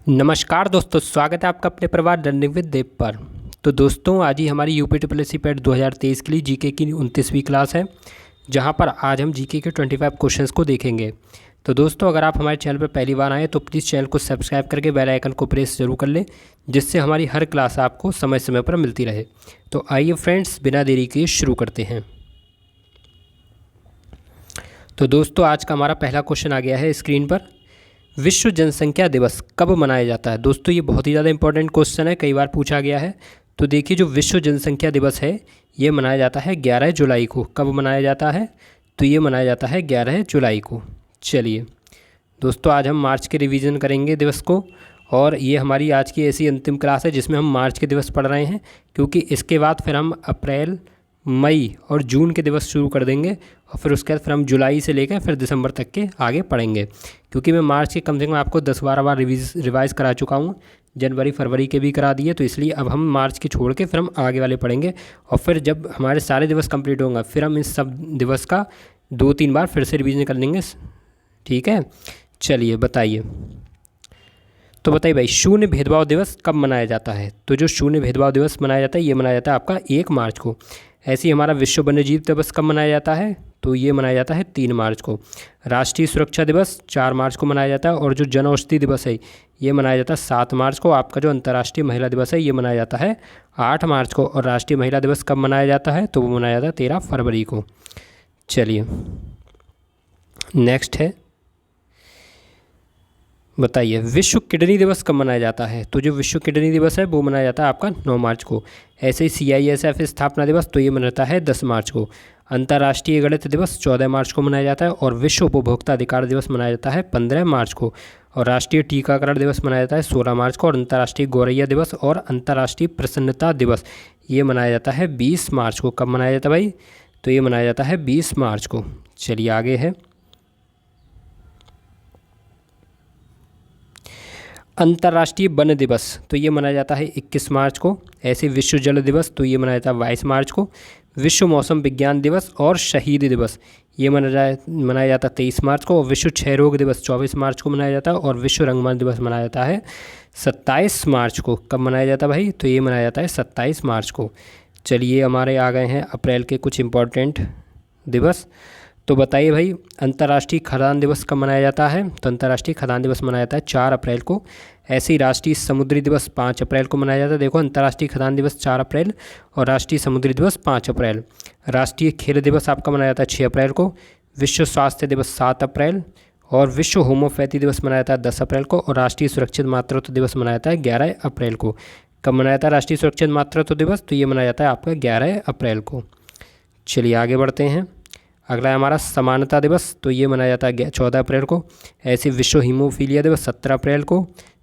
नमस्कार दोस्तों, स्वागत है आपका अपने परिवार लर्निंग विद देव पर। तो दोस्तों, आज ही हमारी यूपीट्रिपलएससी पेट 2023 के लिए जीके की 29वीं क्लास है, जहां पर आज हम जीके के 25 क्वेश्चंस को देखेंगे। तो दोस्तों, अगर आप हमारे चैनल पर पहली बार आए तो प्लीज़ चैनल को सब्सक्राइब करके बेल आइकन को प्रेस जरूर कर लें, जिससे हमारी हर क्लास आपको समय समय पर मिलती रहे। तो आइए फ्रेंड्स, बिना देरी के शुरू करते हैं। तो दोस्तों, आज का हमारा पहला क्वेश्चन आ गया है स्क्रीन पर। विश्व जनसंख्या दिवस कब मनाया जाता है? दोस्तों, ये बहुत ही ज़्यादा इंपॉर्टेंट क्वेश्चन है, कई बार पूछा गया है। तो देखिए, जो विश्व जनसंख्या दिवस है ये मनाया जाता है 11 जुलाई को। कब मनाया जाता है? तो ये मनाया जाता है 11 जुलाई को। चलिए दोस्तों, आज हम मार्च के रिवीजन करेंगे दिवस को, और ये हमारी आज की ऐसी अंतिम क्लास है जिसमें हम मार्च के दिवस पढ़ रहे हैं, क्योंकि इसके बाद फिर हम अप्रैल, मई और जून के दिवस शुरू कर देंगे, और फिर उसके बाद फिर हम जुलाई से लेकर फिर दिसंबर तक के आगे पढ़ेंगे। क्योंकि मैं मार्च के कम से कम आपको 10-12 बार रिवाइज़ करा चुका हूँ, जनवरी फरवरी के भी करा दिए, तो इसलिए अब हम मार्च के छोड़ के फिर हम आगे वाले पढ़ेंगे। और फिर जब हमारे सारे दिवस कंप्लीट होंगे, फिर हम इस सब दिवस का 2-3 बार फिर से रिवीजन कर लेंगे। ठीक है, चलिए बताइए। तो बताइए भाई, शून्य भेदभाव दिवस कब मनाया जाता है? तो जो शून्य भेदभाव दिवस मनाया जाता है ये मनाया जाता है आपका 1 मार्च को। ऐसे ही हमारा विश्व वन्यजीव दिवस कब मनाया जाता है? तो ये मनाया जाता है 3 मार्च को। राष्ट्रीय सुरक्षा दिवस 4 मार्च को मनाया जाता है, और जो जन औषधि दिवस है ये मनाया जाता है 7 मार्च को। आपका जो अंतर्राष्ट्रीय महिला दिवस है ये मनाया जाता है 8 मार्च को। और राष्ट्रीय महिला दिवस कब मनाया जाता है? तो वो मनाया जाता है 13 फरवरी को। चलिए नेक्स्ट है, बताइए विश्व किडनी दिवस कब मनाया जाता है? तो जो विश्व किडनी दिवस है वो मनाया जाता है आपका 9 मार्च को। ऐसे ही CISF स्थापना दिवस तो ये मनाता है 10 मार्च को। अंतर्राष्ट्रीय गणित दिवस 14 मार्च को मनाया जाता है, और विश्व उपभोक्ता अधिकार दिवस मनाया जाता है 15 मार्च को। और राष्ट्रीय टीकाकरण दिवस मनाया जाता है 16 मार्च को। और अंतर्राष्ट्रीय गौरैया दिवस और अंतर्राष्ट्रीय प्रसन्नता दिवस ये मनाया जाता है 20 मार्च को। कब मनाया जाता है भाई? तो ये मनाया जाता है 20 मार्च को। चलिए आगे है, अंतर्राष्ट्रीय वन दिवस तो ये मनाया जाता है 21 मार्च को। ऐसे विश्व जल दिवस तो ये मनाया जाता है 22 मार्च को। विश्व मौसम विज्ञान दिवस और शहीद दिवस ये मनाया जाता है 23 मार्च को। और विश्व क्षय रोग दिवस 24 मार्च को मनाया जाता है, और विश्व रंगमंच दिवस मनाया जाता है 27 मार्च को। कब मनाया जाता है भाई? तो ये मनाया जाता है 27 मार्च को। चलिए हमारे आ गए हैं अप्रैल के कुछ इम्पोर्टेंट दिवस। तो बताइए भाई, अंतर्राष्ट्रीय खदान दिवस कब मनाया जाता है? तो अंतर्राष्ट्रीय खदान दिवस मनाया जाता है 4 अप्रैल को। ऐसे ही राष्ट्रीय समुद्री दिवस 5 अप्रैल को मनाया जाता है। देखो, अंतर्राष्ट्रीय खदान दिवस 4 अप्रैल और राष्ट्रीय समुद्री दिवस 5 अप्रैल। राष्ट्रीय खेल दिवस आपका मनाया जाता है 6 अप्रैल को। विश्व स्वास्थ्य दिवस 7 अप्रैल, और विश्व होम्योपैथी दिवस मनाया जाता है 10 अप्रैल को। और राष्ट्रीय सुरक्षित मातृत्व दिवस मनाया जाता है 11 अप्रैल को। कब मनाया जाता है राष्ट्रीय सुरक्षित मातृत्व दिवस? तो ये मनाया जाता है आपका 11 अप्रैल को। चलिए आगे बढ़ते हैं। अगला है हमारा समानता दिवस, तो ये मनाया जाता है 14 अप्रैल को। ऐसे विश्व हीमोफीलिया दिवस 17 अप्रैल को।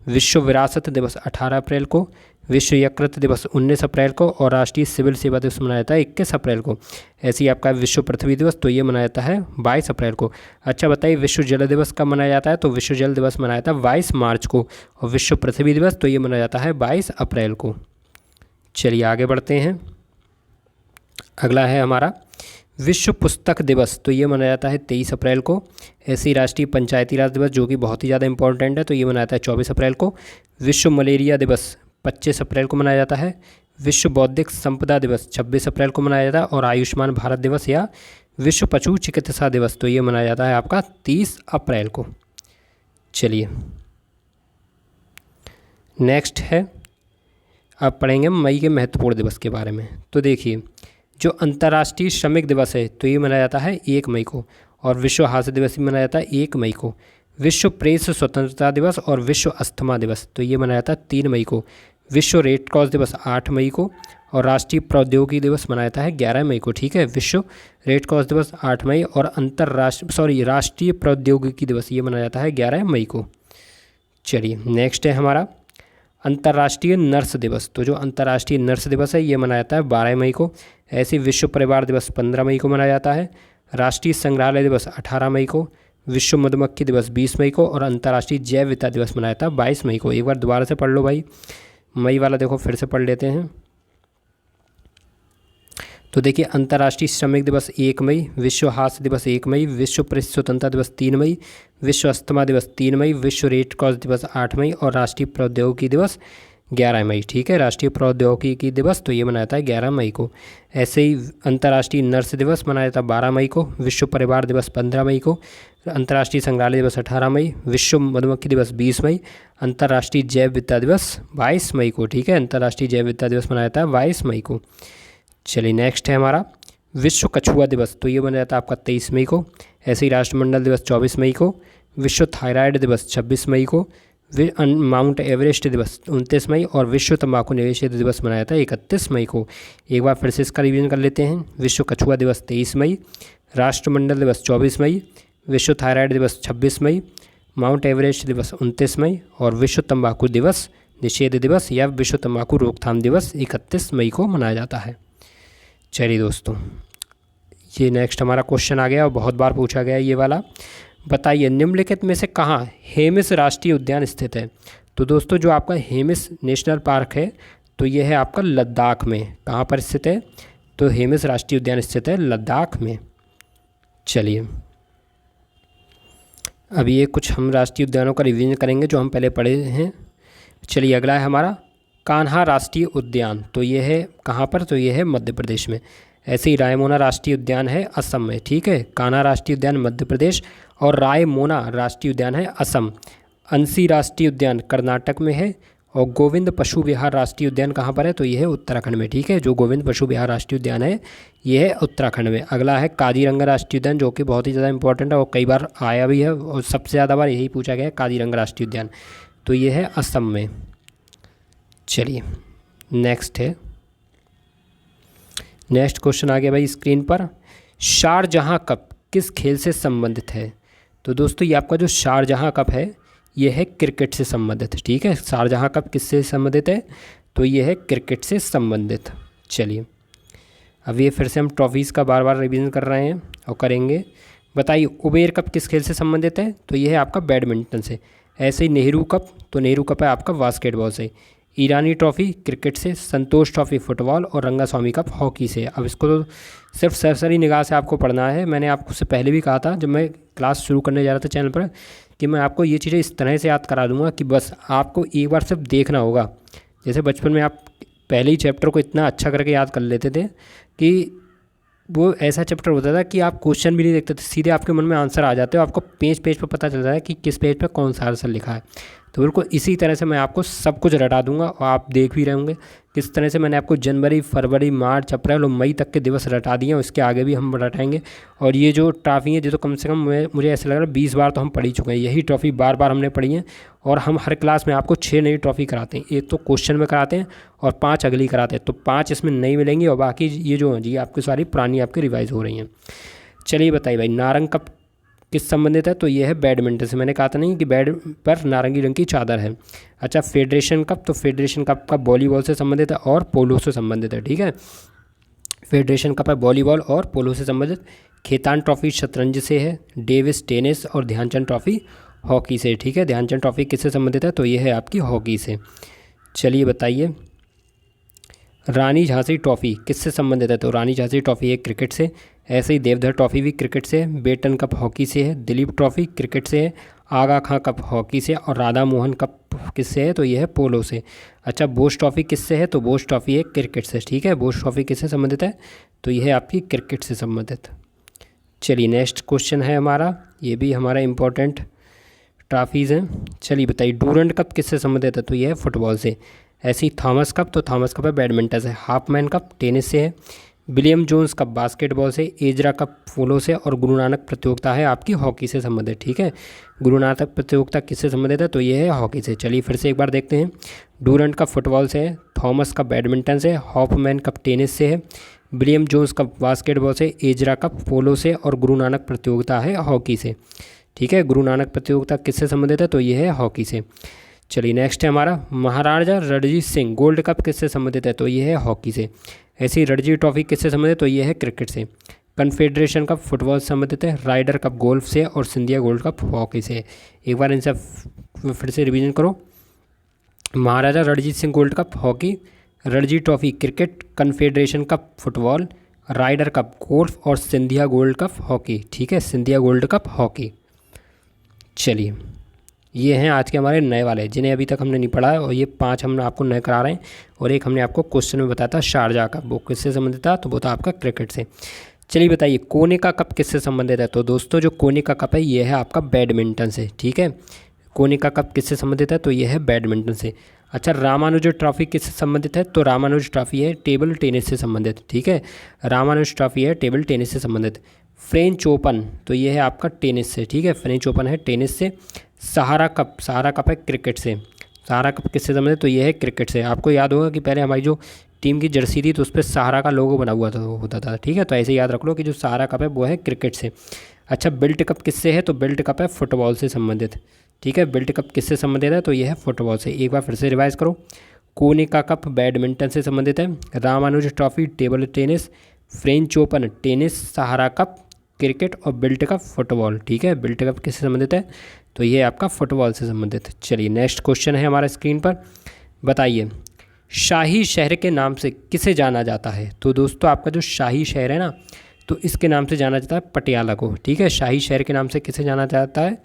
विश्व विरासत दिवस 18 अप्रैल को। विश्व यकृत दिवस 19 अप्रैल को। और राष्ट्रीय सिविल सेवा दिवस मनाया जाता है 21 अप्रैल को। ऐसे ही आपका विश्व पृथ्वी दिवस तो ये मनाया जाता है 22 अप्रैल को। अच्छा बताइए, विश्व जल दिवस कब मनाया जाता है? तो विश्व जल दिवस मनाया जाता है 22 मार्च को। और विश्व पृथ्वी दिवस तो ये मनाया जाता है 22 अप्रैल को। चलिए आगे बढ़ते हैं। अगला है हमारा विश्व पुस्तक दिवस, तो ये मनाया जाता है 23 अप्रैल को। ऐसे ही राष्ट्रीय पंचायती राज दिवस, जो कि बहुत ही ज़्यादा इंपॉर्टेंट है, तो ये मनाया जाता है 24 अप्रैल को। विश्व मलेरिया दिवस 25 अप्रैल को मनाया जाता है। विश्व बौद्धिक संपदा दिवस 26 अप्रैल को मनाया जाता है। और आयुष्मान भारत दिवस या विश्व पशु चिकित्सा दिवस तो ये मनाया जाता है आपका 30 अप्रैल को। चलिए नेक्स्ट है, अब पढ़ेंगे मई के महत्वपूर्ण दिवस के बारे में। तो देखिए, जो अंतर्राष्ट्रीय श्रमिक दिवस है तो ये मनाया जाता है 1 मई को। और विश्व हास्य दिवस भी मनाया जाता है 1 मई को। विश्व प्रेस स्वतंत्रता दिवस और विश्व अस्थमा दिवस तो ये मनाया जाता है 3 मई को। विश्व रेड क्रॉस दिवस 8 मई को। और राष्ट्रीय प्रौद्योगिकी दिवस मनाया जाता है 11 मई को। ठीक है, विश्व रेड क्रॉस दिवस 8 मई और राष्ट्रीय प्रौद्योगिकी दिवस ये मनाया जाता है 11 मई को। चलिए नेक्स्ट है हमारा अंतर्राष्ट्रीय नर्स दिवस, तो जो अंतर्राष्ट्रीय नर्स दिवस है ये मनाया जाता है 12 मई को। ऐसे विश्व परिवार दिवस 15 मई को मनाया जाता है। राष्ट्रीय संग्रहालय दिवस 18 मई को। विश्व मधुमक्खी दिवस 20 मई को। और अंतर्राष्ट्रीय जैव विविधता दिवस मनाया जाता है 22 मई को। एक बार दोबारा से पढ़ लो भाई, मई वाला देखो फिर से पढ़ लेते हैं। तो देखिए अंतर्राष्ट्रीय श्रमिक दिवस 1 मई, विश्व हास्य दिवस 1 मई, विश्व प्रेस स्वतंत्रता दिवस 3 मई, विश्व अस्थमा दिवस 3 मई, विश्व रेड क्रॉस दिवस 8 मई और राष्ट्रीय प्रौद्योगिकी दिवस 11 मई। ठीक है, राष्ट्रीय प्रौद्योगिकी दिवस तो ये मनाया जाता है 11 मई को। ऐसे ही अंतर्राष्ट्रीय नर्स दिवस मनाया जाता है 12 मई को, विश्व परिवार दिवस 15 मई को, अंतर्राष्ट्रीय संग्रहालय दिवस 18 मई, विश्व मधुमक्खी दिवस 20 मई, अंतर्राष्ट्रीय जैव विविधता दिवस 22 मई को। ठीक है, अंतर्राष्ट्रीय जैव विविधता दिवस मनाया जाता है 22 मई को। चलिए नेक्स्ट है हमारा विश्व कछुआ दिवस, तो ये मनाया जाता है आपका 23 मई को। ऐसे ही राष्ट्रमंडल दिवस 24 मई को, विश्व थायराइड दिवस 26 मई को, माउंट एवरेस्ट दिवस 29 मई और विश्व तंबाकू निषेध दिवस मनाया जाता है 31 मई को। एक बार फिर से इसका रिवीजन कर लेते हैं। विश्व कछुआ दिवस 23 मई, राष्ट्रमंडल दिवस 24 मई, विश्व थायराइड दिवस 26 मई, माउंट एवरेस्ट दिवस 29 मई और विश्व तंबाकू दिवस निषेध दिवस या विश्व तंबाकू रोकथाम दिवस 31 मई को मनाया जाता है। चलिए दोस्तों, ये नेक्स्ट हमारा क्वेश्चन आ गया और बहुत बार पूछा गया ये वाला। बताइए निम्नलिखित में से कहाँ हेमिस राष्ट्रीय उद्यान स्थित है। तो दोस्तों जो आपका हेमिस नेशनल पार्क है तो ये है आपका लद्दाख में। कहाँ पर स्थित है? तो हेमिस राष्ट्रीय उद्यान स्थित है लद्दाख में। चलिए अब ये कुछ हम राष्ट्रीय उद्यानों का रिवीजन करेंगे जो हम पहले पढ़े हैं। चलिए अगला है हमारा कान्हा राष्ट्रीय उद्यान, तो ये है कहाँ पर? तो ये है मध्य प्रदेश में। ऐसे ही रायमोना राष्ट्रीय उद्यान है असम में। ठीक है, कान्हा राष्ट्रीय उद्यान मध्य प्रदेश और रायमोना राष्ट्रीय उद्यान है असम। अंसी राष्ट्रीय उद्यान कर्नाटक में है और गोविंद पशु विहार राष्ट्रीय उद्यान कहाँ पर है? तो ये है उत्तराखंड में। ठीक है, जो गोविंद पशु विहार राष्ट्रीय उद्यान है ये है उत्तराखंड में। अगला है काजीरंगा राष्ट्रीय उद्यान जो कि बहुत ही ज़्यादा इंपॉर्टेंट है और कई बार आया भी है और सबसे ज़्यादा बार यही पूछा गया है काजीरंगा राष्ट्रीय उद्यान, तो ये है असम में। चलिए नेक्स्ट है, नेक्स्ट क्वेश्चन आ गया भाई स्क्रीन पर। शारजहां कप किस खेल से संबंधित है? तो दोस्तों ये आपका जो शारजहां कप है ये है क्रिकेट से संबंधित। ठीक है, शारजहां कप किससे संबंधित है? तो ये है क्रिकेट से संबंधित। चलिए अब ये फिर से हम ट्रॉफीज़ का बार बार रिवीजन कर रहे हैं और करेंगे। बताइए उबेर कप किस खेल से संबंधित है? तो ये है आपका बैडमिंटन से। ऐसे ही नेहरू कप, तो नेहरू कप है आपका बास्केटबॉल से। ईरानी ट्रॉफ़ी क्रिकेट से, संतोष ट्रॉफ़ी फुटबॉल और रंगास्वामी कप हॉकी से। अब इसको तो सिर्फ सरसरी निगाह से आपको पढ़ना है। मैंने आपको उससे पहले भी कहा था जब मैं क्लास शुरू करने जा रहा था चैनल पर कि मैं आपको ये चीज़ें इस तरह से याद करा दूंगा कि बस आपको एक बार सिर्फ देखना होगा। जैसे बचपन में आप पहले ही चैप्टर को इतना अच्छा करके याद कर लेते थे कि वो ऐसा चैप्टर होता था कि आप क्वेश्चन भी नहीं देखते थे, सीधे आपके मन में आंसर आ जाते हो। आपको पेज पेज पर पता चलता है कि किस पेज पर कौन सा आंसर लिखा है। तो बिल्कुल इसी तरह से मैं आपको सब कुछ रटा दूंगा और आप देख भी रहे होंगे किस तरह से मैंने आपको जनवरी, फरवरी, मार्च, अप्रैल और मई तक के दिवस रटा दिए हैं। इसके आगे भी हम रटाएंगे। और ये जो ट्रॉफ़ी है ये तो कम से कम मुझे ऐसा लग रहा है 20 बार तो हम पढ़ ही चुके हैं। यही ट्रॉफ़ी बार बार हमने पढ़ी है और हम हर क्लास में आपको 6 नई ट्रॉफ़ी कराते हैं। एक तो क्वेश्चन में कराते हैं और 5 अगली कराते हैं, तो 5 इसमें नई मिलेंगी और बाकी ये जो जी आपकी सारी पुरानी आपकी रिवाइज़ हो रही हैं। चलिए बताइए भाई नारंग कप किस संबंधित है? तो ये है बैडमिंटन से। मैंने कहा था नहीं कि बैड पर नारंगी रंग की चादर है। अच्छा फेडरेशन कप, तो फेडरेशन कप का वॉलीबॉल से संबंधित है और पोलो से संबंधित है। ठीक है, फेडरेशन कप है वॉलीबॉल और पोलो से संबंधित। खेतान ट्रॉफी शतरंज से है, डेविस टेनिस और ध्यानचंद ट्रॉफी हॉकी से। ठीक है, ध्यानचंद ट्रॉफी किससे संबंधित है? तो ये है आपकी हॉकी से। चलिए बताइए रानी झांसी ट्रॉफ़ी किससे संबंधित है? तो रानी झांसी ट्रॉफ़ी है क्रिकेट से। ऐसे ही देवधर ट्रॉफ़ी भी क्रिकेट से है। बेटन कप हॉकी से है। दिलीप ट्रॉफ़ी क्रिकेट से है। आगा खां कप हॉकी से और राधा मोहन कप किससे है? तो ये है पोलो से। अच्छा बोस ट्रॉफ़ी किससे है? तो बोस ट्रॉफ़ी है क्रिकेट से। ठीक है, बोस ट्रॉफ़ी किससे संबंधित है? तो यह है आपकी क्रिकेट से संबंधित। चलिए नेक्स्ट क्वेश्चन है हमारा, ये भी हमारा इम्पोर्टेंट ट्रॉफीज़ हैं। चलिए बताइए डूरंड कप किससे संबंधित है? तो यह है फुटबॉल से। ऐसी थॉमस कप, तो थॉमस कप है बैडमिंटन से। हाफमैन कप टेनिस से है। विलियम जोन्स कप बास्केटबॉल से। एजरा कप पोलो से और गुरु नानक प्रतियोगिता है आपकी हॉकी से संबंधित। ठीक है, गुरु नानक प्रतियोगिता किससे संबंधित है? तो ये है हॉकी से। चलिए फिर से एक बार देखते हैं। डूरंड कप फुटबॉल से है। थॉमस कप बैडमिंटन से। हॉफमैन कप टेनिस से है। विलियम जोन्स कप बास्केटबॉल से। एजरा कप पोलो से और गुरु नानक प्रतियोगिता है हॉकी से। ठीक है, गुरु नानक प्रतियोगिता किससे संबंधित है? तो ये है हॉकी से। चलिए नेक्स्ट है हमारा महाराजा रणजीत सिंह गोल्ड कप किससे संबंधित है? तो ये है हॉकी से। ऐसी रणजी ट्रॉफी किससे संबंधित है? तो ये है क्रिकेट से। कन्फेडरेशन कप फुटबॉल से संबंधित है। राइडर कप गोल्फ से और सिंधिया गोल्ड कप हॉकी से। एक बार इनसे फिर से रिवीजन करो। Maharaja Ranjit Singh gold cup hockey, Ranji trophy cricket, confederation cup football Ryder cup golf और सिंधिया गोल्ड कप हॉकी। ठीक है, सिंधिया गोल्ड कप हॉकी। चलिए, ये हैं आज के हमारे नए वाले जिन्हें अभी तक हमने नहीं पढ़ा है, और ये 5 हम आपको नए करा रहे हैं। और एक हमने आपको क्वेश्चन में बताया था शारजाह का, वो किससे संबंधित था, तो वो था आपका क्रिकेट से। चलिए बताइए, कोने का कप किससे संबंधित है। तो दोस्तों जो कोने का कप है ये है आपका बैडमिंटन से। ठीक है, कोने का कप किससे संबंधित है, तो ये है बैडमिंटन से। अच्छा, रामानुज ट्रॉफी किससे संबंधित है, तो रामानुज ट्रॉफी है टेबल टेनिस से संबंधित। ठीक है, रामानुज ट्रॉफी है टेबल टेनिस से संबंधित। फ्रेंच ओपन, तो ये है आपका टेनिस से। ठीक है, फ्रेंच ओपन है टेनिस से। सहारा कप है क्रिकेट से। सहारा कप किससे संबंधित, तो ये है क्रिकेट से। आपको याद होगा कि पहले हमारी जो टीम की जर्सी थी तो उस पर सहारा का लोगो बना हुआ होता था। ठीक है, तो ऐसे याद रख लो कि जो सहारा कप है वो है क्रिकेट से। अच्छा, बेल्ट कप किससे है, तो बेल्ट कप है फुटबॉल से संबंधित। ठीक है, बेल्ट कप किससे संबंधित है, तो ये है फुटबॉल से। एक बार फिर से रिवाइज करो, कोने का कप बैडमिंटन से संबंधित है, Ramanuj trophy table tennis, French open tennis, Sahara cup cricket और बेल्ट कप फुटबॉल। ठीक है, बेल्ट कप किससे संबंधित है, तो ये आपका फुटबॉल से संबंधित। चलिए नेक्स्ट क्वेश्चन है हमारा स्क्रीन पर। बताइए, शाही शहर के नाम से किसे जाना जाता है। तो दोस्तों आपका जो शाही शहर है ना, तो इसके नाम से जाना जाता है पटियाला को। ठीक है, शाही शहर के नाम से किसे जाना जाता है,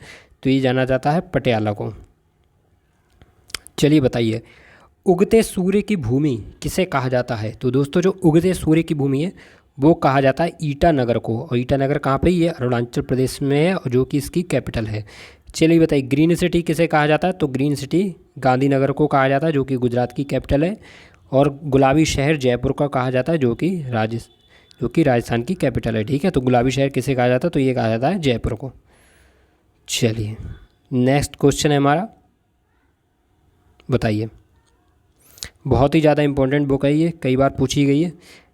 तो ये जाना जाता है पटियाला को। चलिए बताइए, उगते सूर्य की भूमि किसे कहा जाता है। तो दोस्तों जो उगते सूर्य की भूमि है वो कहा जाता है ईटानगर को। और ईटानगर कहाँ पे, ये अरुणाचल प्रदेश में है, और जो कि इसकी कैपिटल है। चलिए बताइए, ग्रीन सिटी किसे कहा जाता है, तो ग्रीन सिटी गांधीनगर को कहा जाता है, जो कि गुजरात की कैपिटल है। और गुलाबी शहर जयपुर को कहा जाता है, जो कि राजस्थान की कैपिटल है। ठीक है, तो गुलाबी शहर किसे कहा जाता है, तो ये कहा जाता है जयपुर को। चलिए नेक्स्ट क्वेश्चन है हमारा। बताइए, बहुत ही ज़्यादा इंपॉर्टेंट बुक है ये, कई बार पूछी गई है।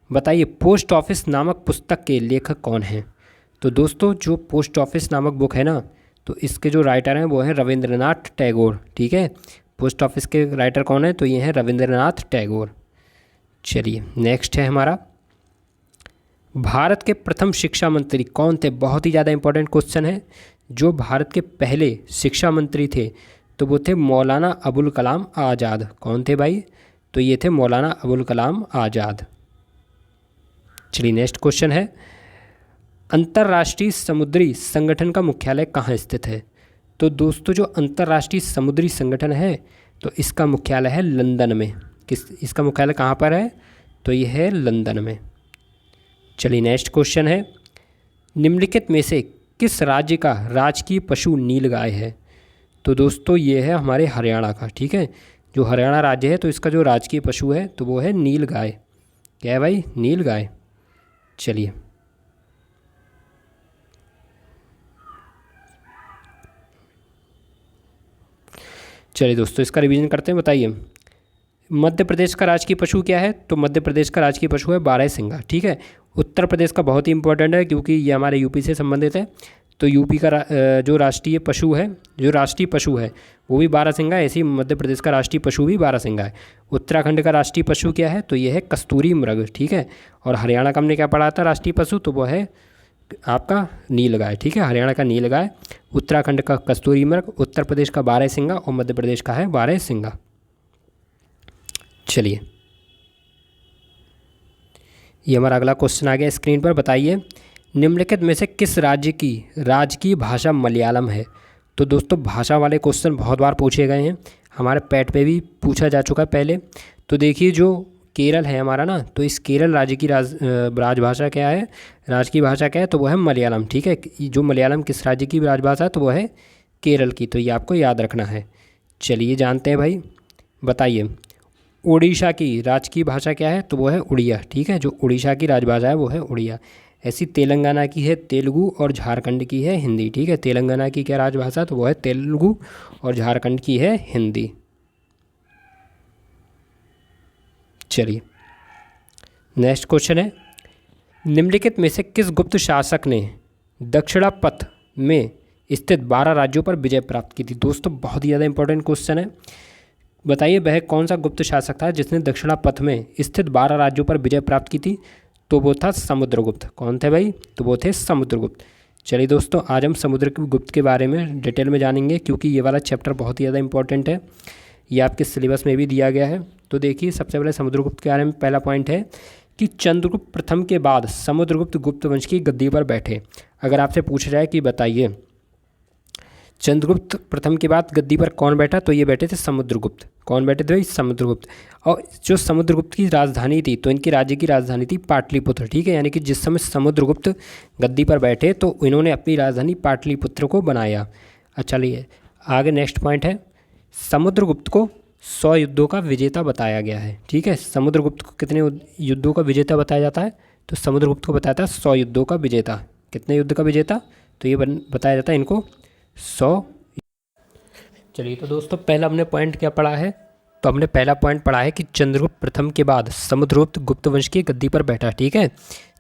बताइए, पोस्ट ऑफिस नामक पुस्तक के लेखक कौन हैं। तो दोस्तों जो पोस्ट ऑफिस नामक बुक है ना, तो इसके जो राइटर हैं वो हैं रविंद्रनाथ टैगोर। ठीक है, पोस्ट ऑफिस के राइटर कौन है, तो ये हैं रविंद्रनाथ टैगोर। चलिए नेक्स्ट है हमारा, भारत के प्रथम शिक्षा मंत्री कौन थे। बहुत ही ज़्यादा इंपॉर्टेंट क्वेश्चन है। जो भारत के पहले शिक्षा मंत्री थे तो वो थे मौलाना अबुल कलाम आज़ाद। कौन थे भाई, तो ये थे मौलाना अबुल कलाम आज़ाद। चलिए नेक्स्ट क्वेश्चन है, अंतर्राष्ट्रीय समुद्री संगठन का मुख्यालय कहाँ स्थित है। तो दोस्तों जो अंतर्राष्ट्रीय समुद्री संगठन है तो इसका मुख्यालय है लंदन में। इसका मुख्यालय कहाँ पर है, तो ये है लंदन में। चलिए नेक्स्ट क्वेश्चन है, निम्नलिखित में से किस राज्य का राजकीय पशु नीलगाय है। तो दोस्तों ये है हमारे हरियाणा का। ठीक है, जो हरियाणा राज्य है तो इसका जो राजकीय पशु है तो वो है नीलगाय। क्या है भाई, नीलगाय। चलिए दोस्तों इसका रिवीजन करते हैं। बताइए, मध्य प्रदेश का राजकीय पशु क्या है, तो मध्य प्रदेश का राजकीय पशु है बारहसिंगा। ठीक है, उत्तर प्रदेश का बहुत ही इंपॉर्टेंट है क्योंकि ये हमारे यूपी से संबंधित है। तो यूपी का जो राष्ट्रीय पशु है वो भी बारहसिंगा है। ऐसे ही मध्य प्रदेश का राष्ट्रीय पशु भी बारहसिंगा है। उत्तराखंड का राष्ट्रीय पशु क्या है, तो ये है कस्तूरी मृग। ठीक है, और हरियाणा का हमने क्या पढ़ा था राष्ट्रीय पशु, तो वो है आपका नीलगाय। ठीक है, हरियाणा का नीलगाय, उत्तराखंड का कस्तूरी मृग, उत्तर प्रदेश का बारहसिंगा और मध्य प्रदेश का है बारहसिंगा। चलिए ये हमारा अगला क्वेश्चन आ गया स्क्रीन पर। बताइए, निम्नलिखित में से किस राज्य की राजकीय भाषा मलयालम है। तो दोस्तों भाषा वाले क्वेश्चन बहुत बार पूछे गए हैं, हमारे पैट पे भी पूछा जा चुका है पहले। तो देखिए जो केरल है हमारा ना, तो इस केरल राज्य की राजभाषा क्या है, राजकीय भाषा क्या है, तो वो है मलयालम। ठीक है, जो मलयालम किस राज्य की राजभाषा है, तो वो है केरल की। तो ये आपको याद रखना है। चलिए जानते हैं भाई। बताइए, उड़ीसा की राजकीय भाषा क्या है, तो वो है उड़िया। ठीक है, जो उड़ीसा की राजभाषा है वो है उड़िया। ऐसी तेलंगाना की है तेलुगु और झारखंड की है हिंदी। ठीक है, तेलंगाना की क्या राजभाषा, तो वो है तेलुगु और झारखंड की है हिंदी। चलिए नेक्स्ट क्वेश्चन है, निम्नलिखित में से किस गुप्त शासक ने दक्षिणापथ में स्थित 12 राज्यों पर विजय प्राप्त की थी। दोस्तों बहुत ही ज़्यादा इंपॉर्टेंट क्वेश्चन है। बताइए वह कौन सा गुप्त शासक था जिसने दक्षिणापथ में स्थित 12 राज्यों पर विजय प्राप्त की थी, तो वो था समुद्रगुप्त। कौन थे भाई, तो वो थे समुद्रगुप्त। चलिए दोस्तों आज हम समुद्रगुप्त के बारे में डिटेल में जानेंगे क्योंकि ये वाला चैप्टर बहुत ही ज़्यादा इंपॉर्टेंट है, ये आपके सिलेबस में भी दिया गया है। तो देखिए सबसे पहले समुद्रगुप्त के बारे में पहला पॉइंट है कि चंद्रगुप्त प्रथम के बाद समुद्रगुप्त गुप्त वंश की गद्दी पर बैठे। अगर आपसे पूछ रहा है कि बताइए चंद्रगुप्त प्रथम के बाद गद्दी पर कौन बैठा, तो ये बैठे थे समुद्रगुप्त। कौन बैठे थे भाई? समुद्रगुप्त। और जो समुद्रगुप्त की राजधानी थी, तो इनकी राज्य की राजधानी थी पाटलिपुत्र। ठीक है, यानी कि जिस समय समुद्रगुप्त गद्दी पर बैठे तो इन्होंने अपनी राजधानी पाटलिपुत्र को बनाया। अच्छा, चलिए आगे नेक्स्ट पॉइंट है, समुद्रगुप्त को 100 युद्धों का विजेता बताया गया है। ठीक है, समुद्रगुप्त को कितने युद्धों का विजेता बताया जाता है? तो समुद्रगुप्त को बताया था 100 युद्धों का विजेता। कितने युद्ध का विजेता? तो ये बताया जाता है इनको 100। चलिए, तो दोस्तों पहला हमने पॉइंट क्या पढ़ा है? तो हमने पहला पॉइंट पढ़ा है कि चंद्रगुप्त प्रथम के बाद समुद्रगुप्त गुप्त वंश की गद्दी पर बैठा। ठीक है,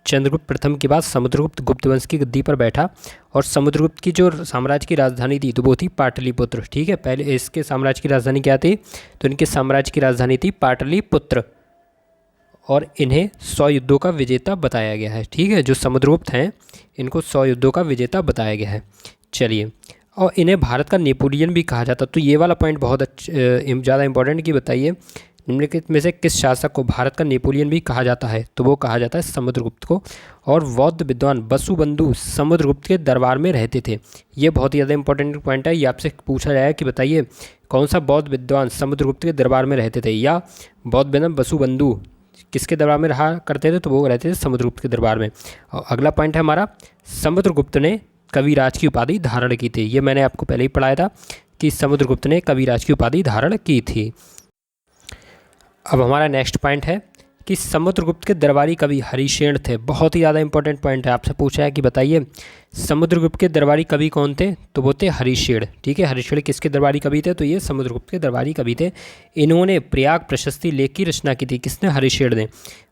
चंद्रगुप्त प्रथम के बाद समुद्रगुप्त गुप्त वंश की गद्दी पर बैठा और समुद्रगुप्त की जो साम्राज्य की राजधानी थी तो वो थी पाटलिपुत्र। ठीक है, पहले इसके साम्राज्य की राजधानी क्या थी? तो इनके साम्राज्य की राजधानी थी पाटलिपुत्र और इन्हें 100 युद्धों का विजेता बताया गया है। ठीक है, जो समुद्रगुप्त हैं इनको 100 युद्धों का विजेता बताया गया है। चलिए, और इन्हें भारत का नेपोलियन भी कहा जाता। तो ये वाला पॉइंट बहुत ज़्यादा इंपॉर्टेंट कि बताइए निम्नलिखित में से किस शासक को भारत का नेपोलियन भी कहा जाता है? तो वो कहा जाता है समुद्रगुप्त को। और बौद्ध विद्वान वसुबंधु समुद्रगुप्त के दरबार में रहते थे। ये बहुत ही ज़्यादा इंपॉर्टेंट पॉइंट है। ये आपसे पूछा जाए कि बताइए कौन सा बौद्ध विद्वान समुद्रगुप्त के दरबार में रहते थे, या बौद्ध विद्वान वसुबंधु किसके दरबार में रहा करते थे? तो वो रहते थे समुद्रगुप्त के दरबार में। और अगला पॉइंट है हमारा, समुद्रगुप्त ने कविराज की उपाधि धारण की थी। ये मैंने आपको पहले ही पढ़ाया था कि समुद्रगुप्त ने कविराज की उपाधि धारण की थी। अब हमारा नेक्स्ट पॉइंट है कि समुद्रगुप्त के दरबारी कवि हरिशेन थे। बहुत ही ज़्यादा इंपॉर्टेंट पॉइंट है। आपसे पूछा है कि बताइए समुद्रगुप्त के दरबारी कवि कौन थे? तो वो थे हरिशेन। ठीक है, हरिशेन किसके दरबारी कवि थे? तो ये समुद्रगुप्त के दरबारी कवि थे। इन्होंने प्रयाग प्रशस्ति लेख की रचना की थी। किसने? हरिशेन ने।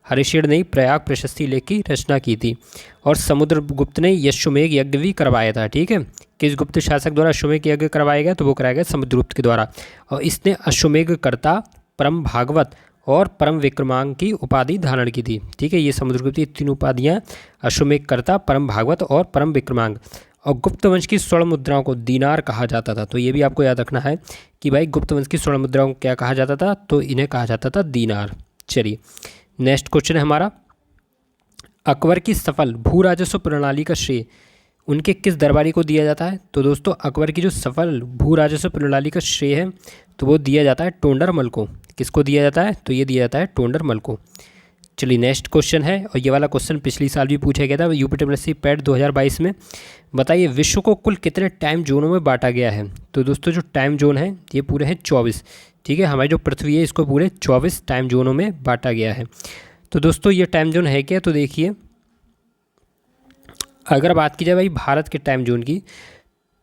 हरिशेन ने प्रयाग प्रशस्ति लेख की रचना की थी। और समुद्रगुप्त ने अश्वमेध यज्ञ भी करवाया था। ठीक है, किस गुप्त शासक द्वारा अश्वमेध यज्ञ करवाया गया? तो वो कराया गया समुद्रगुप्त के द्वारा। और इसने अश्वमेध कर्ता, परम भागवत और परम विक्रमांक की उपाधि धारण की थी। ठीक है, ये समुद्रगुप्त की 3 उपाधियाँ, अश्वमेध कर्ता, परम भागवत और परम विक्रमांक। और गुप्त वंश की स्वर्ण मुद्राओं को दीनार कहा जाता था। तो ये भी आपको याद रखना है कि भाई गुप्त वंश की स्वर्ण मुद्राओं को क्या कहा जाता था? तो इन्हें कहा जाता था दीनार। चलिए, नेक्स्ट क्वेश्चन है हमारा, अकबर की सफल भू राजस्व प्रणाली का श्रेय उनके किस दरबारी को दिया जाता है? तो दोस्तों अकबर की जो सफल भू राजस्व प्रणाली का श्रेय है तो वो दिया जाता है टोंडरमल को। किसको दिया जाता है? तो ये दिया जाता है टोंडरमल को। चलिए, नेक्स्ट क्वेश्चन है, और ये वाला क्वेश्चन पिछली साल भी पूछा गया था यूपीएससी पैट 2022 में। बताइए विश्व को कुल कितने टाइम जोनों में बांटा गया है? तो दोस्तों जो टाइम जोन है ये पूरे हैं 24। ठीक है, हमारी जो पृथ्वी है इसको पूरे 24 टाइम जोनों में बांटा गया है। तो दोस्तों ये टाइम जोन है क्या? तो देखिए, अगर बात की जाए भाई भारत के टाइम जोन की,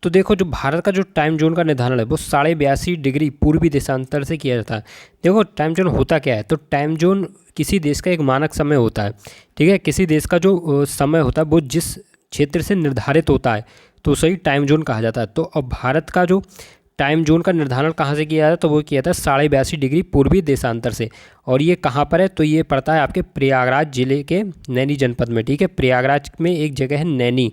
तो देखो जो भारत का जो टाइम जोन का निर्धारण है वो 82.5 डिग्री पूर्वी देशांतर से किया जाता है। देखो टाइम जोन होता क्या है? तो टाइम जोन किसी देश का एक मानक समय होता है। ठीक है, किसी देश का जो समय होता है वो जिस क्षेत्र से निर्धारित होता है तो उसे टाइम जोन कहा जाता है। तो अब भारत का जो टाइम जोन का निर्धारण कहाँ से किया जाता है? तो वो किया था 82.5 डिग्री पूर्वी देशांतर से। और ये कहाँ पर है? तो ये पड़ता है आपके प्रयागराज जिले के नैनी जनपद में। ठीक है, प्रयागराज में एक जगह है नैनी,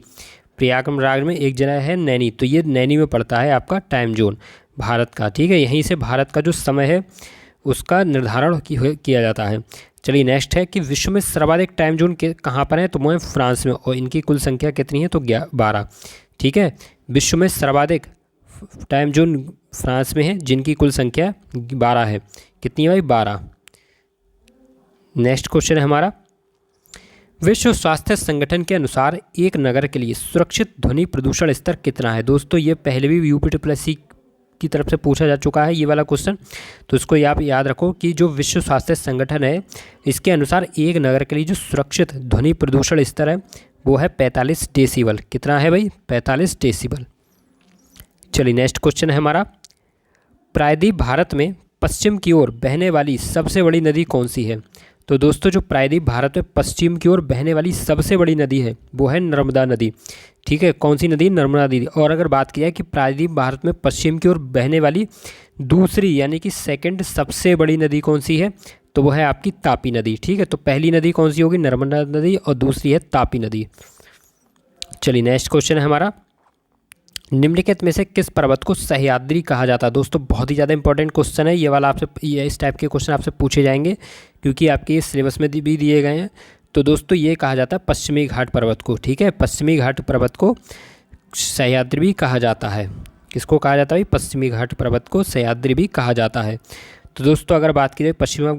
प्रयागराज में एक जगह है नैनी, तो ये नैनी में पड़ता है आपका टाइम जोन भारत का। ठीक है, यहीं से भारत का जो समय है उसका निर्धारण किया जाता है। चलिए, नेक्स्ट है कि विश्व में सर्वाधिक टाइम जोन कहाँ पर है? तो वो है फ्रांस में, और इनकी कुल संख्या कितनी है? तो 12। ठीक है, विश्व में सर्वाधिक टाइम जोन फ्रांस में है जिनकी कुल संख्या 12 है। कितनी है भाई? 12। नेक्स्ट क्वेश्चन है हमारा, विश्व स्वास्थ्य संगठन के अनुसार एक नगर के लिए सुरक्षित ध्वनि प्रदूषण स्तर कितना है? दोस्तों ये पहले भी यूपीएससी की तरफ से पूछा जा चुका है ये वाला क्वेश्चन, तो इसको आप याद रखो कि जो विश्व स्वास्थ्य संगठन है इसके अनुसार एक नगर के लिए जो सुरक्षित ध्वनि प्रदूषण स्तर है वो है 45 डेसिबल। कितना है भाई? 45 डेसिबल। चलिए, नेक्स्ट क्वेश्चन है हमारा, प्रायद्वीप भारत में पश्चिम की ओर बहने वाली सबसे बड़ी नदी कौन सी है? तो दोस्तों जो प्रायद्वीप भारत में पश्चिम की ओर बहने वाली सबसे बड़ी नदी है वो है नर्मदा नदी। ठीक है, कौन सी नदी? नर्मदा नदी। और अगर बात की जाए कि प्रायद्वीप भारत में पश्चिम की ओर बहने वाली दूसरी यानी कि सेकंड सबसे बड़ी नदी कौन सी है? तो वो है आपकी तापी नदी। ठीक है, तो पहली नदी कौन सी होगी? नर्मदा नदी, और दूसरी है तापी नदी। चलिए, नेक्स्ट क्वेश्चन है हमारा, निम्नलिखित में से किस पर्वत को सह्याद्री कहा जाता है? दोस्तों बहुत ही ज़्यादा इंपॉर्टेंट क्वेश्चन है ये वाला, आपसे ये इस टाइप के क्वेश्चन आपसे पूछे जाएंगे क्योंकि आपके इस सिलेबस में भी दिए गए हैं। तो दोस्तों ये कहा जाता है पश्चिमी घाट पर्वत को, ठीक है, पश्चिमी घाट पर्वत को सह्याद्री भी कहा जाता है। किसको कहा जाता है? पश्चिमी घाट पर्वत को सह्याद्री भी कहा जाता है। तो दोस्तों अगर बात की जाए पश्चिमी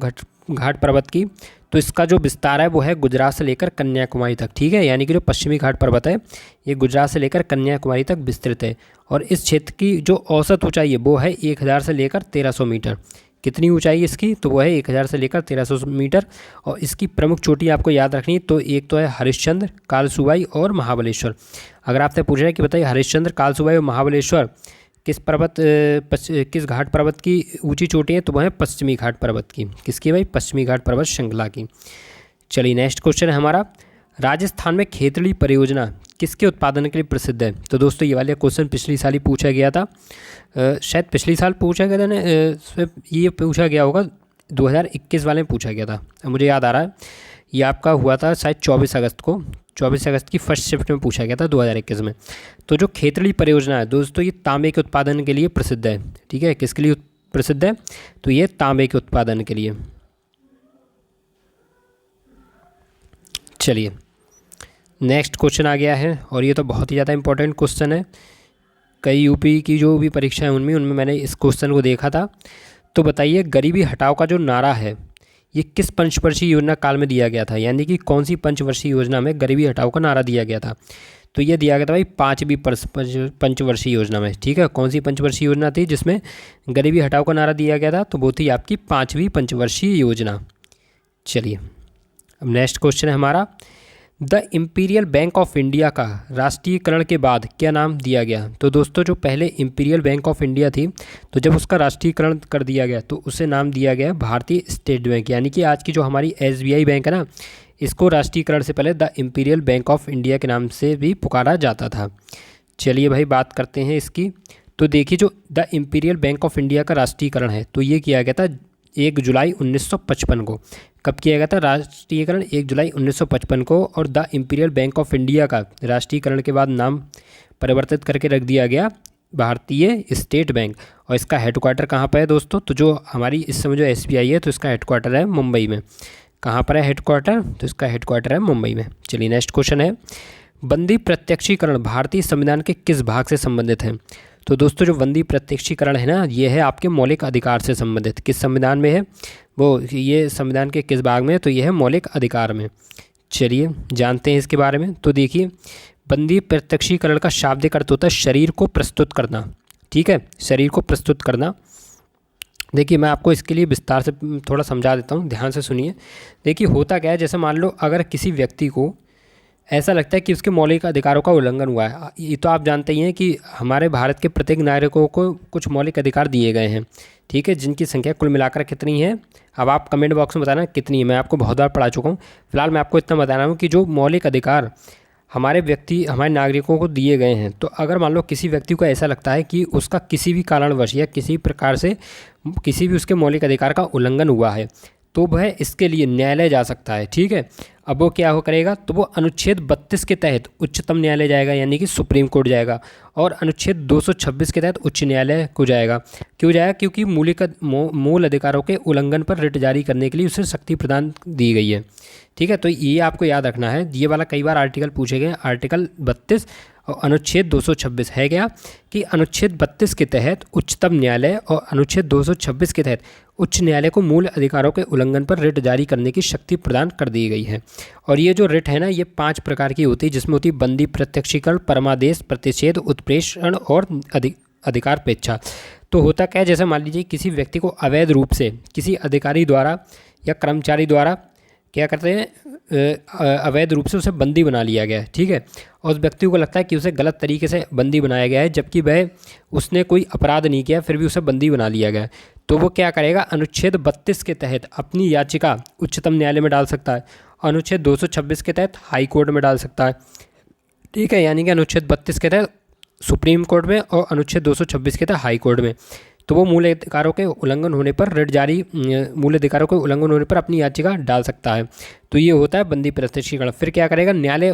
घाट पर्वत की, तो इसका जो विस्तार है वो है गुजरात से लेकर कन्याकुमारी तक, ठीक है, यानी कि जो पश्चिमी घाट पर्वत है ये गुजरात से लेकर कन्याकुमारी तक विस्तृत है। और इस क्षेत्र की जो औसत ऊंचाई है वो है 1000 से लेकर 1300 मीटर। कितनी ऊंचाई है इसकी? तो वो है 1000 से लेकर 1300 मीटर। और इसकी प्रमुख चोटी आपको याद रखनी है, तो एक तो है हरिश्चंद्र, कालसुबाई और महाबलेश्वर। अगर आपसे पूछ रहे हैं कि बताइए हरिश्चंद्र, कालसुबाई और महाबलेश्वर किस घाट पर्वत की ऊंची चोटी है? तो वह है पश्चिमी घाट पर्वत की। किसकी भाई? पश्चिमी घाट पर्वत श्रृंखला की। चलिए नेक्स्ट क्वेश्चन है हमारा, राजस्थान में खेतड़ी परियोजना किसके उत्पादन के लिए प्रसिद्ध है? तो दोस्तों ये वाला क्वेश्चन पिछली साल ही पूछा गया था, शायद पिछली साल पूछा गया था ना, ये पूछा गया होगा 2021 वाले में पूछा गया था, मुझे याद आ रहा है। ये आपका हुआ था शायद 24 अगस्त को, 24 अगस्त की फर्स्ट शिफ्ट में पूछा गया था 2021 में। तो जो खेतड़ी परियोजना है दोस्तों ये तांबे के उत्पादन के लिए प्रसिद्ध है, ठीक है। किसके लिए प्रसिद्ध है? तो ये तांबे के उत्पादन के लिए। चलिए नेक्स्ट क्वेश्चन आ गया है और ये तो बहुत ही ज़्यादा इंपॉर्टेंट क्वेश्चन है, कई यूपी की जो भी परीक्षा है उनमें मैंने इस क्वेश्चन को देखा था। तो बताइए गरीबी हटाओ का जो नारा है ये किस पंचवर्षीय योजना काल में दिया गया था? यानी कि कौन सी पंचवर्षीय योजना में गरीबी हटाओ का नारा दिया गया था? तो ये दिया गया था भाई 5वीं पंचवर्षीय योजना में, ठीक है। कौन सी पंचवर्षीय योजना थी जिसमें गरीबी हटाओ का नारा दिया गया था? तो वो थी आपकी 5वीं पंचवर्षीय योजना। चलिए अब नेक्स्ट क्वेश्चन है हमारा, the imperial bank of India का राष्ट्रीयकरण के बाद क्या नाम दिया गया? तो दोस्तों जो पहले इम्पीरियल बैंक ऑफ इंडिया थी, तो जब उसका राष्ट्रीयकरण कर दिया गया तो उसे नाम दिया गया भारतीय स्टेट बैंक, यानी कि आज की जो हमारी SBI बैंक है ना, इसको राष्ट्रीयकरण से पहले the imperial bank of India के नाम से भी पुकारा जाता था। चलिए भाई बात करते हैं इसकी। तो देखिए जो the imperial bank of India का राष्ट्रीयकरण है तो ये किया गया था 1 जुलाई 1955 को। कब किया गया था राष्ट्रीयकरण? 1 जुलाई 1955 को। और the imperial bank of India का राष्ट्रीयकरण के बाद नाम परिवर्तित करके रख दिया गया भारतीय स्टेट बैंक। और इसका हेडक्वार्टर कहाँ पर है दोस्तों? तो जो हमारी इस समय जो SBI है तो इसका हेडक्वार्टर है मुंबई में। कहाँ पर है हेडक्वार्टर? तो इसका हेडक्वार्टर है मुंबई में। चलिए नेक्स्ट क्वेश्चन है, बंदी प्रत्यक्षीकरण भारतीय संविधान के किस भाग से संबंधित है? तो दोस्तों जो बंदी प्रत्यक्षीकरण है ना ये है आपके मौलिक अधिकार से संबंधित। किस संविधान में है वो? ये संविधान के किस भाग में है? तो ये है मौलिक अधिकार में। चलिए जानते हैं इसके बारे में। तो देखिए बंदी प्रत्यक्षीकरण का शाब्दिक अर्थ होता है शरीर को प्रस्तुत करना, ठीक है, शरीर को प्रस्तुत करना। देखिए मैं आपको इसके लिए विस्तार से थोड़ा समझा देता हूँ, ध्यान से सुनिए। देखिए होता क्या है, जैसे मान लो अगर किसी व्यक्ति को ऐसा लगता है कि उसके मौलिक अधिकारों का उल्लंघन हुआ है, ये तो आप जानते ही हैं कि हमारे भारत के प्रत्येक नागरिकों को कुछ मौलिक अधिकार दिए गए हैं, ठीक है, जिनकी संख्या कुल मिलाकर कितनी है? अब आप कमेंट बॉक्स में बताना कितनी है, मैं आपको बहुत बार पढ़ा चुका हूँ। फिलहाल मैं आपको इतना बता रहा हूँ कि जो मौलिक अधिकार हमारे नागरिकों को दिए गए हैं, तो अगर मान लो किसी व्यक्ति को ऐसा लगता है कि उसका किसी भी कारणवश या किसी प्रकार से किसी भी उसके मौलिक अधिकार का उल्लंघन हुआ है तो वह इसके लिए न्यायालय जा सकता है, ठीक है। अब वो क्या हो करेगा? तो वो अनुच्छेद 32 के तहत उच्चतम न्यायालय जाएगा, यानी कि सुप्रीम कोर्ट जाएगा, और अनुच्छेद 226 के तहत उच्च न्यायालय को जाएगा। क्यों जाएगा? क्योंकि मूल अधिकारों के उल्लंघन पर रिट जारी करने के लिए उसे शक्ति प्रदान दी गई है, ठीक है। तो ये आपको याद रखना है, ये वाला कई बार आर्टिकल पूछे गए। आर्टिकल 32 और अनुच्छेद 226 है क्या कि अनुच्छेद 32 के तहत उच्चतम न्यायालय और अनुच्छेद 226 के तहत उच्च न्यायालय को मूल अधिकारों के उल्लंघन पर रिट जारी करने की शक्ति प्रदान कर दी गई है। और ये जो रिट है ना ये 5 प्रकार की होती है, जिसमें होती है बंदी प्रत्यक्षीकरण, परमादेश, प्रतिषेध, उत्प्रेषण और अधिकारपेक्षा। तो होता क्या है, जैसे मान लीजिए किसी व्यक्ति को अवैध रूप से किसी अधिकारी द्वारा या कर्मचारी द्वारा क्या करते हैं, अवैध रूप से उसे बंदी बना लिया गया है, ठीक है। और उस व्यक्ति को लगता है कि उसे गलत तरीके से बंदी बनाया गया है, जबकि वह उसने कोई अपराध नहीं किया, फिर भी उसे बंदी बना लिया गया है। तो वो क्या करेगा? अनुच्छेद 32 के तहत अपनी याचिका उच्चतम न्यायालय में डाल सकता है, अनुच्छेद 226 के तहत हाई कोर्ट में डाल सकता है, ठीक है, यानी कि अनुच्छेद 32 के तहत सुप्रीम कोर्ट में और अनुच्छेद 226 के तहत हाई कोर्ट में। तो वो मूल अधिकारों के उल्लंघन होने पर मूल अधिकारों के उल्लंघन होने पर अपनी याचिका डाल सकता है। तो ये होता है बंदी प्रत्यक्षीकरण। फिर क्या करेगा? न्यायालय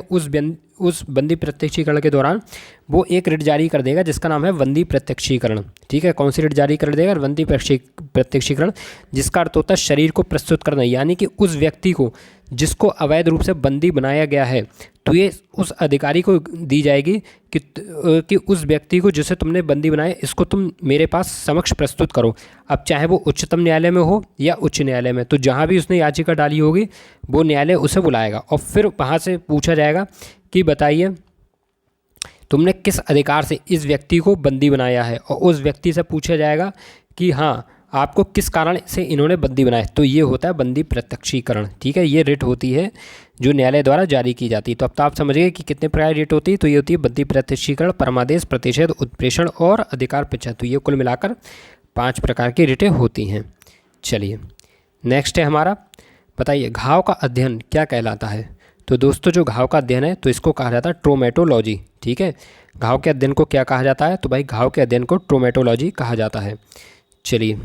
उस बंदी प्रत्यक्षीकरण के दौरान वो एक रिट जारी कर देगा जिसका नाम है बंदी प्रत्यक्षीकरण। ठीक है, कौन सी रिट जारी कर देगा? बंदी प्रत्यक्षीकरण, जिसका अर्थ होता है शरीर को प्रस्तुत करना, यानी कि उस व्यक्ति को जिसको अवैध रूप से बंदी बनाया गया है, तो ये उस अधिकारी को दी जाएगी कि उस व्यक्ति को जिसे तुमने बंदी बनाया इसको तुम मेरे पास समक्ष प्रस्तुत करो। अब चाहे वो उच्चतम न्यायालय में हो या उच्च न्यायालय में, तो जहाँ भी उसने याचिका डाली होगी वो न्यायालय उसे बुलाएगा और फिर वहाँ से पूछा जाएगा कि बताइए तुमने किस अधिकार से इस व्यक्ति को बंदी बनाया है, और उस व्यक्ति से पूछा जाएगा कि हाँ आपको किस कारण से इन्होंने बंदी बनाया। तो ये होता है बंदी प्रत्यक्षीकरण। ठीक है, ये रिट होती है जो न्यायालय द्वारा जारी की जाती है। तो अब तो आप समझ गए कि कितने प्रकार की रिट होती है। तो ये होती है बंदी प्रत्यक्षीकरण, परमादेश, प्रतिषेध, उत्प्रेषण और अधिकार परीक्षण। तो ये कुल मिलाकर 5 प्रकार की रिटें होती हैं। चलिए नेक्स्ट है हमारा, बताइए घाव का अध्ययन क्या कहलाता है? तो दोस्तों जो घाव का अध्ययन है तो इसको कहा जाता है ट्रोमेटोलॉजी। ठीक है, घाव के अध्ययन को क्या कहा जाता है? तो भाई घाव के अध्ययन को ट्रोमेटोलॉजी कहा जाता है। चलिए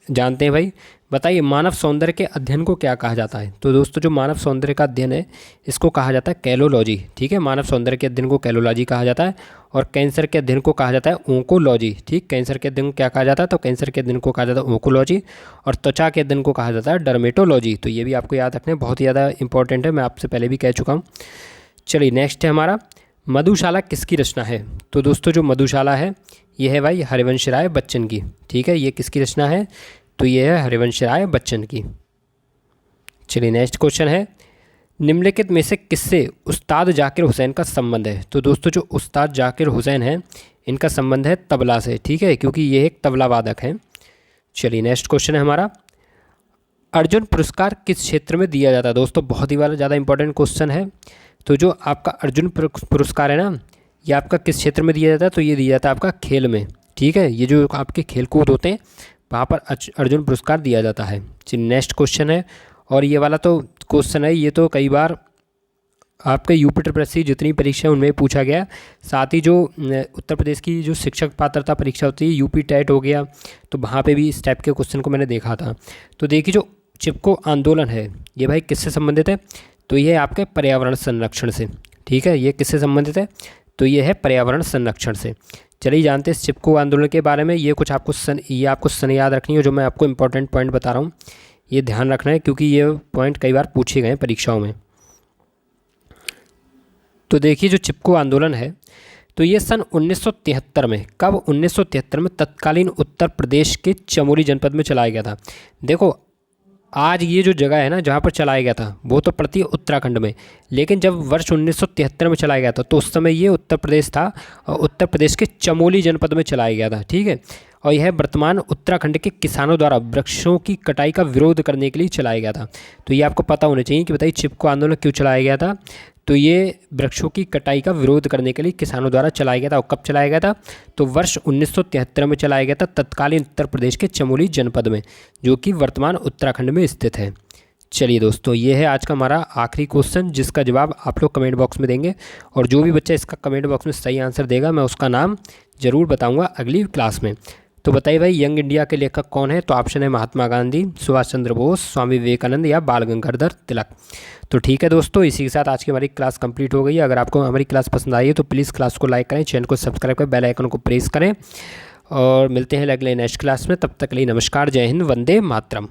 जानते हैं भाई, बताइए मानव सौंदर्य के अध्ययन को क्या कहा जाता है? तो दोस्तों जो मानव सौंदर्य का अध्ययन है इसको कहा जाता है कैलोलॉजी। ठीक है, मानव सौंदर्य के अध्ययन को कैलोलॉजी कहा जाता है। और कैंसर के अध्ययन को कहा जाता है ओंकोलॉजी। ठीक, कैंसर के अध्ययन को क्या कहा जाता है? तो कैंसर के अध्ययन को कहा जाता है ओंकोलॉजी। और त्वचा के अध्ययन को कहा जाता है डर्मेटोलॉजी। तो ये भी आपको याद रखना है, बहुत ही ज़्यादा इंपॉर्टेंट है, मैं आपसे पहले भी कह चुका हूँ। चलिए नेक्स्ट है हमारा, मधुशाला किसकी रचना है? तो दोस्तों जो मधुशाला है ये है भाई हरिवंश राय बच्चन की। ठीक है, ये किसकी रचना है? तो ये है हरिवंश राय बच्चन की। चलिए नेक्स्ट क्वेश्चन है, निम्नलिखित में से किससे उस्ताद जाकिर हुसैन का संबंध है? तो दोस्तों जो उस्ताद जाकिर हुसैन है इनका संबंध है तबला से। ठीक है, क्योंकि ये एक तबला वादक हैं। चलिए नेक्स्ट क्वेश्चन है हमारा, अर्जुन पुरस्कार किस क्षेत्र में दिया जाता है? दोस्तों बहुत ही वाला ज़्यादा इंपॉर्टेंट क्वेश्चन है। तो जो आपका अर्जुन पुरस्कार है ना, ये आपका किस क्षेत्र में दिया जाता है? तो ये दिया जाता है आपका खेल में। ठीक है, ये जो आपके खेल कूद होते हैं वहाँ पर अर्जुन पुरस्कार दिया जाता है। चलिए नेक्स्ट क्वेश्चन है, और ये वाला तो क्वेश्चन है, ये तो कई बार आपके यूपी ट्रिपल जितनी परीक्षा उनमें पूछा गया। साथ ही जो उत्तर प्रदेश की जो शिक्षक पात्रता परीक्षा होती है यूपी टेट हो गया, तो वहाँ पे भी इस टाइप के क्वेश्चन को मैंने देखा था। तो देखिए जो चिपको आंदोलन है ये भाई किससे संबंधित है? तो ये आपके पर्यावरण संरक्षण से। ठीक है, ये किससे संबंधित है? तो ये है पर्यावरण संरक्षण से। चलिए जानते हैं चिपको आंदोलन के बारे में। ये कुछ आपको सन याद रखनी है, जो मैं आपको इंपॉर्टेंट पॉइंट बता रहा हूँ ये ध्यान रखना है, क्योंकि ये पॉइंट कई बार पूछे गए हैं परीक्षाओं में। तो देखिए जो चिपको आंदोलन है तो ये सन 1973 में, कब? 1973 में तत्कालीन उत्तर प्रदेश के चमोली जनपद में चलाया गया था। देखो आज ये जो जगह है ना जहाँ पर चलाया गया था वो तो पड़ती है उत्तराखंड में, लेकिन जब वर्ष 1973 में चलाया गया था तो उस समय ये उत्तर प्रदेश था और उत्तर प्रदेश के चमोली जनपद में चलाया गया था। ठीक है, और यह वर्तमान उत्तराखंड के किसानों द्वारा वृक्षों की कटाई का विरोध करने के लिए चलाया गया था। तो ये आपको पता होना चाहिए कि बताइए चिपको आंदोलन क्यों चलाया गया था? तो ये वृक्षों की कटाई का विरोध करने के लिए किसानों द्वारा चलाया गया था। और कब चलाया गया था? तो वर्ष 1973 में चलाया गया था तत्कालीन उत्तर प्रदेश के चमोली जनपद में, जो कि वर्तमान उत्तराखंड में स्थित है। चलिए दोस्तों ये है आज का हमारा आखिरी क्वेश्चन, जिसका जवाब आप लोग कमेंट बॉक्स में देंगे, और जो भी बच्चा इसका कमेंट बॉक्स में सही आंसर देगा मैं उसका नाम ज़रूर बताऊँगा अगली क्लास में। तो बताइए भाई यंग इंडिया के लेखक कौन है? तो ऑप्शन है महात्मा गांधी, सुभाष चंद्र बोस, स्वामी विवेकानंद या बाल गंगाधर तिलक। तो ठीक है दोस्तों, इसी के साथ आज की हमारी क्लास कंप्लीट हो गई है। अगर आपको हमारी क्लास पसंद आई है तो प्लीज़ क्लास को लाइक करें, चैनल को सब्सक्राइब करें, बेल आइकन को प्रेस करें, और मिलते हैं अगले नेक्स्ट क्लास में। तब तक के लिए नमस्कार, जय हिंद, वंदे मातरम।